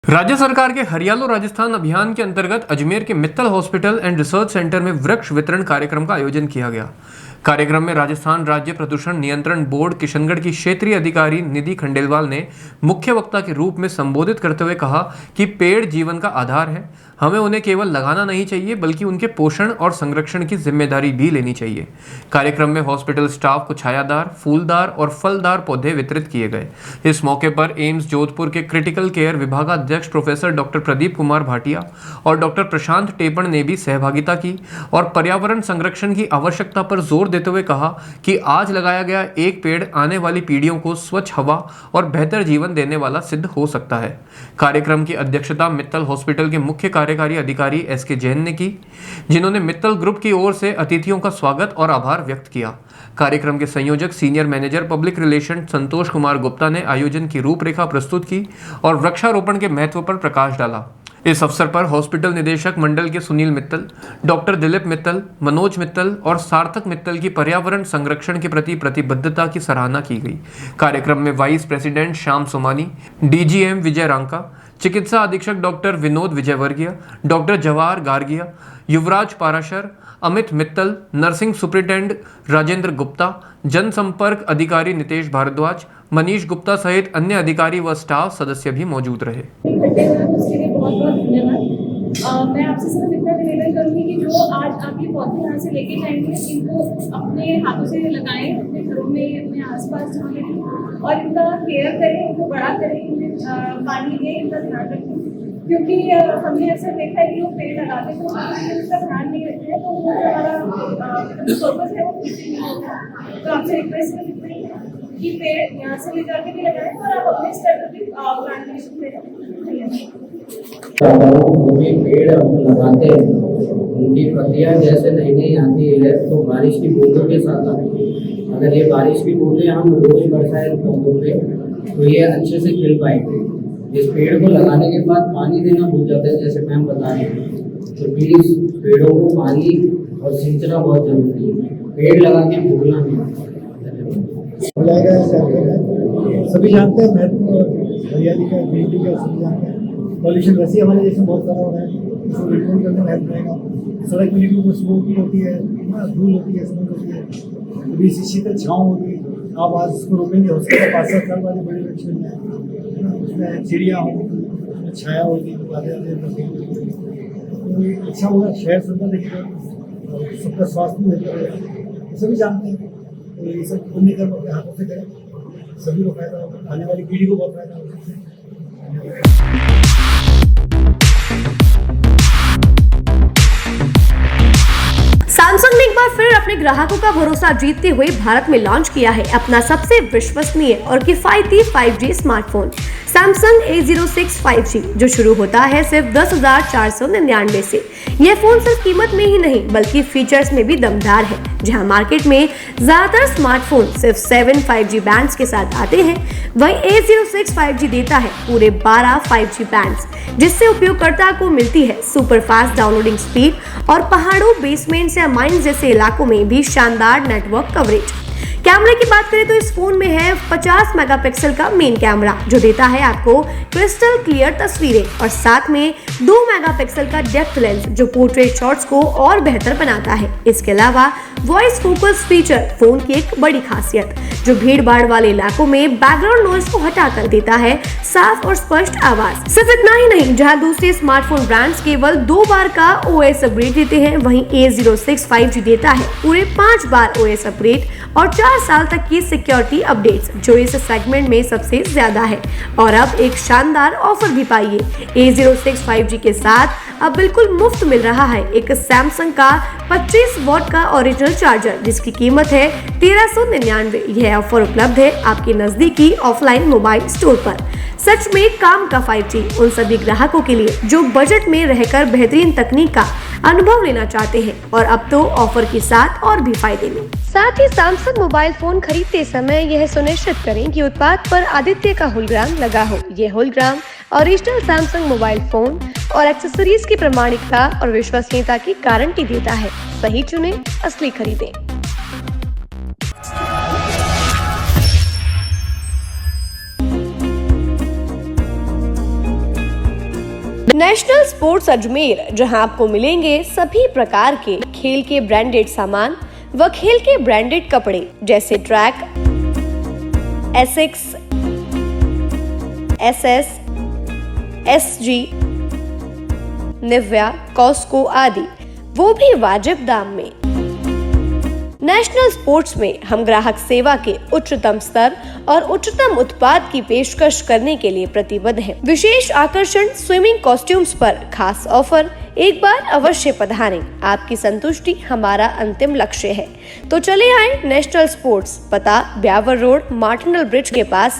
राज्य सरकार के हरियालो राजस्थान अभियान के अंतर्गत अजमेर के Mittal hospital and research centre में वृक्ष वितरण कार्यक्रम का आयोजन किया गया। कार्यक्रम में राजस्थान राज्य प्रदूषण नियंत्रण बोर्ड किशनगढ़ की क्षेत्रीय अधिकारी निधि खंडेलवाल ने मुख्य वक्ता के रूप में संबोधित करते हुए कहा कि पेड़ जीवन का आधार है, हमें उन्हें केवल लगाना नहीं चाहिए बल्कि उनके पोषण और संरक्षण की जिम्मेदारी भी लेनी चाहिए। कार्यक्रम में हॉस्पिटल स्टाफ को छायादार, फूलदार और फलदार पौधे वितरित किए गए। इस मौके पर एम्स जोधपुर के क्रिटिकल केयर विभागाध्यक्ष प्रोफेसर डॉक्टर प्रदीप कुमार भाटिया और डॉक्टर प्रशांत टेपण ने भी सहभागिता की और पर्यावरण संरक्षण की आवश्यकता पर जोर देते हुए कहा कि आज लगाया गया एक पेड़ आने वाली पीढ़ियों को स्वच्छ हवा और बेहतर जीवन देने वाला सिद्ध हो सकता है। कार्यक्रम की अध्यक्षता मित्तल हॉस्पिटल के मुख्य कार्यकारी अधिकारी एसके जैन ने की, जिन्होंने मित्तल ग्रुप की ओर से अतिथियों का स्वागत और आभार व्यक्त किया। कार्यक्रम के संयोजक senior manager public relation Santosh Kumar Gupta ने आयोजन की रूपरेखा प्रस्तुत की और वृक्षारोपण के महत्व पर प्रकाश डाला। इस अवसर पर हॉस्पिटल निदेशक मंडल के सुनील मित्तल, डॉक्टर दिलीप मित्तल, मनोज मित्तल और सार्थक मित्तल की पर्यावरण संरक्षण के प्रति प्रतिबद्धता की सराहना की गई। कार्यक्रम में vice president Shyam Somani, DGM Vijay Ranka, चिकित्सा अधीक्षक doctor Vinod Vijayvargiya, doctor Jawahar Gargiya, Yuvraj Parashar, Amit Mittal, nursing superintendent Rajendra Gupta, जनसंपर्क अधिकारी नितेश भारद्वाज, मनीष गुप्ता सहित अन्य अधिकारी व स्टाफ सदस्य भी मौजूद रहे। उसके लिए बहुत बहुत धन्यवाद। मैं आपसे सिर्फ इतना निवेदन करूंगी कि जो आज आप ये पौधे यहाँ से लेके जाएंगे इनको अपने हाथों से लगाएं, अपने घरों में, अपने आसपास जहाँ लगे, और इनका केयर करें, इनको बड़ा करें, इन्हें पानी दें, इनका ध्यान रखें। क्योंकि हमने अक्सर देखा है कि लोग पेड़ लगाते हैं तो उसका ध्यान नहीं रखते हैं, तो वो हमारा पर्पस है वो पीछे नहीं होता। तो आपसे रिक्वेस्ट करती है कि पेड़ यहाँ से ले जाके भी लगाएं और आप अपने स्तर पर भी प्लांटेशन करें। जो भी पेड़ हम लगाते हैं उनकी प्रक्रिया जैसे नई नई आती है तो बारिश की बूंदों के साथ आती है। अगर ये बारिश की बूंदें हम रोज बरसाएं पौधों पे तो ये अच्छे से खिल पाएंगे। इस पेड़ को लगाने के बाद पानी देना भूल जाते हैं, जैसे मैम बता रहे हैं, तो प्लीज पेड़ों को पानी और सिंचना बहुत जरूरी है। पेड़ लगा के भूलना नहीं। सभी जानते हैं महत्व हरियाली का, ग्रीनरी का, सभी जानते हैं। पॉल्यूशन वैसे ही हमारे देश में बहुत सारा हो रहा है, इसको कंट्रोल करने में हेल्प रहेगा। सड़क में निकलो तो स्मोकिंग होती है, धूल होती है, स्मोक होती है, अभी इसी शीतल छाँव होगी। आप आज उसको रोकेंगे, हो सकता है 5-7 साल वाले बड़े वृक्ष बन जाए, उसमें चिड़िया हो, उसमें छाया होगी, तो अच्छा होगा, शहर सुंदर दिखेगा और सबका स्वास्थ्य भी बेहतर रहेगा। सभी जानते हैं, तो ये सब पुण्य कर्म अपने हाथों से करें, सभी को फायदा होगा, आने वाली पीढ़ी को बहुत फायदा होगा। सैमसंग ने एक बार फिर अपने ग्राहकों का भरोसा जीतते हुए भारत में लॉन्च किया है अपना सबसे विश्वसनीय और किफायती 5G smartphone Samsung A06 5G, जो शुरू होता है सिर्फ 10,499 से। यह फोन सिर्फ कीमत में ही नहीं बल्कि फीचर्स में भी दमदार है। जहां मार्केट में ज्यादातर स्मार्टफोन सिर्फ 7 5G बैंड्स के साथ आते हैं, वहीं A06 5G देता है पूरे 12 5G बैंड्स, जिससे उपयोगकर्ता को मिलती है सुपर फास्ट डाउनलोडिंग स्पीड और पहाड़ों, बेसमेंट्स या माइंस जैसे इलाकों में भी शानदार नेटवर्क कवरेज। कैमरे की बात करें तो इस फोन में है 50 मेगापिक्सल का मेन कैमरा, जो देता है आपको क्रिस्टल क्लियर तस्वीरें, और साथ में 2 मेगापिक्सल का डेप्थ लेंस, जो पोर्ट्रेट शॉट्स को और बेहतर बनाता है। इसके अलावा वॉइस फोकस फीचर फोन की एक बड़ी खासियत, जो भीड़ भाड़ वाले इलाकों में बैकग्राउंड नॉइज को हटाकर देता है साफ और स्पष्ट आवाज। सिर्फ इतना ही नहीं, जहां दूसरे स्मार्टफोन ब्रांड्स केवल 2 बार का OS अपग्रेड देते हैं, वहीं A06 5G देता है पूरे 5 बार OS अपग्रेड और 4 साल तक की सिक्योरिटी अपडेट्स, जो इस सेगमेंट में सबसे ज्यादा है। और अब एक शानदार ऑफर भी पाइए। A06 5G के साथ अब बिल्कुल मुफ्त मिल रहा है एक सैमसंग का 25 वॉट का ओरिजिनल चार्जर, जिसकी कीमत है 1399। यह ऑफर उपलब्ध है आपके नजदीकी ऑफलाइन मोबाइल स्टोर पर। सच में काम का 5G उन सभी ग्राहकों के लिए जो बजट में रहकर बेहतरीन तकनीक का अनुभव लेना चाहते हैं, और अब तो ऑफर के साथ और भी फायदे में। साथ ही सैमसंग मोबाइल फोन खरीदते समय यह सुनिश्चित करें कि उत्पाद पर आदित्य का होलोग्राम लगा हो। यह hologram original Samsung mobile phone और एक्सेसरीज की प्रामाणिकता और विश्वसनीयता की गारंटी देता है। सही चुनें, असली खरीदें। नेशनल स्पोर्ट्स अजमेर, जहां आपको मिलेंगे सभी प्रकार के खेल के ब्रांडेड सामान व खेल के ब्रांडेड कपड़े जैसे track, Asics, SS, SG, Nivia, Cosco आदि, वो भी वाजिब दाम में। नेशनल स्पोर्ट्स में हम ग्राहक सेवा के उच्चतम स्तर और उच्चतम उत्पाद की पेशकश करने के लिए प्रतिबद्ध हैं। विशेष आकर्षण स्विमिंग कॉस्ट्यूम्स पर खास ऑफर, एक बार अवश्य पधारें। आपकी संतुष्टि हमारा अंतिम लक्ष्य है। तो चले आए नेशनल स्पोर्ट्स, पता ब्यावर रोड, मार्टिनल ब्रिज के पास,